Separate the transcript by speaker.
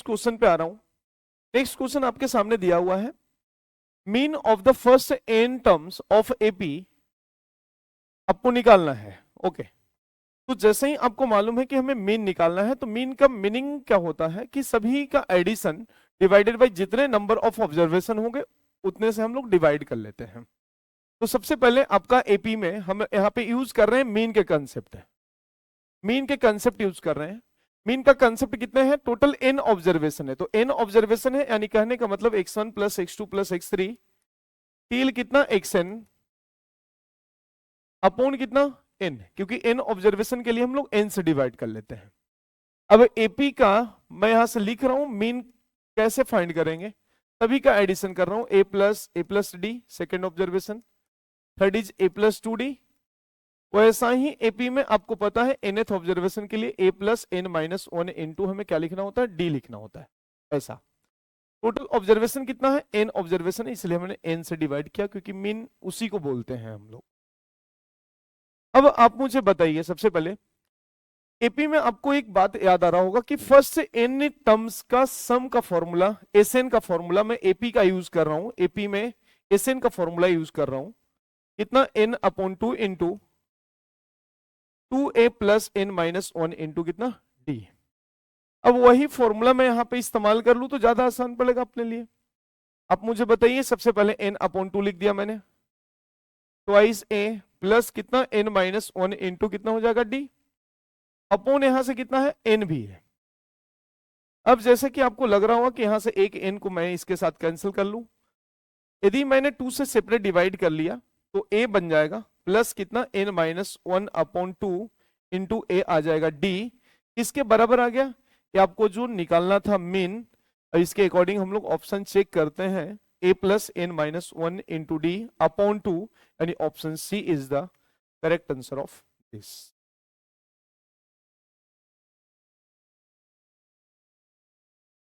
Speaker 1: Question पे आ रहा हूं। नेक्स्ट क्वेश्चन आपके सामने दिया हुआ है, mean of the first n terms of AP आपको निकालना है। ओके, तो जैसे ही आपको मालूम है कि हमें मीन निकालना है, तो मीन का मीनिंग क्या होता है कि सभी का एडिशन डिवाइडेड बाय जितने नंबर ऑफ ऑब्जर्वेशन होंगे उतने से हम लोग डिवाइड कर लेते हैं। तो सबसे पहले आपका एपी में हम यहाँ पे यूज कर रहे हैं मीन के कंसेप्ट है, मीन के कंसेप्ट यूज कर रहे हैं। मीन का कंसेप्ट कितने हैं, टोटल n ऑब्जर्वेशन है, तो n ऑब्जर्वेशन है यानी कहने का मतलब x1 plus x2 plus x3 टील कितना xn अपॉन कितना n, क्योंकि n ऑब्जर्वेशन के लिए हम लोग n से डिवाइड कर लेते हैं। अब एपी का मैं यहां से लिख रहा हूं, मीन कैसे फाइंड करेंगे, सभी का एडिशन कर रहा हूं, a plus D second observation, third is a plus 2d। वैसा ही एपी में आपको पता है nth ऑब्जर्वेशन के लिए a plus n minus 1 into हमें क्या लिखना होता है, d लिखना होता है। ऐसा टोटल ऑब्जर्वेशन कितना है, n ऑब्जर्वेशन है, इसलिए हमने n से डिवाइड किया क्योंकि मीन उसी को बोलते हैं हम लोग। अब आप मुझे बताइए, सबसे पहले एपी में आपको एक बात याद आ रहा होगा कि फर्स्ट n टर्म्स का सम का फॉर्मूला Sn का फॉर्मूला मैं एपी का यूज कर रहा हूं, एपी में Sn का फॉर्मूला यूज कर रहा हूं, कितना n upon 2 into 2a plus n minus 1 into कितना d। अब वही फॉर्मूला मैं यहां पे इस्तेमाल कर लूं तो ज्यादा आसान पड़ेगा अपने लिए। आप मुझे बताइए, सबसे पहले n अपॉन 2 लिख दिया मैंने, ट्वाइस a प्लस कितना n माइनस 1 इंटू कितना हो जाएगा d, अपॉन यहां से कितना है n भी है। अब जैसे कि आपको लग रहा होगा कि यहां से एक n को मैं इसके साथ कैंसिल कर लूं, यदि मैंने 2 से सेपरेट डिवाइड कर लिया तो a बन जाएगा प्लस कितना n minus 1 upon 2 into a आ जाएगा d। इसके बराबर आ गया कि आपको जो निकालना था मीन, इसके अकॉर्डिंग हम लोग ऑप्शन चेक करते हैं, a plus n minus 1 into D upon 2, यानी option C is the correct answer of this.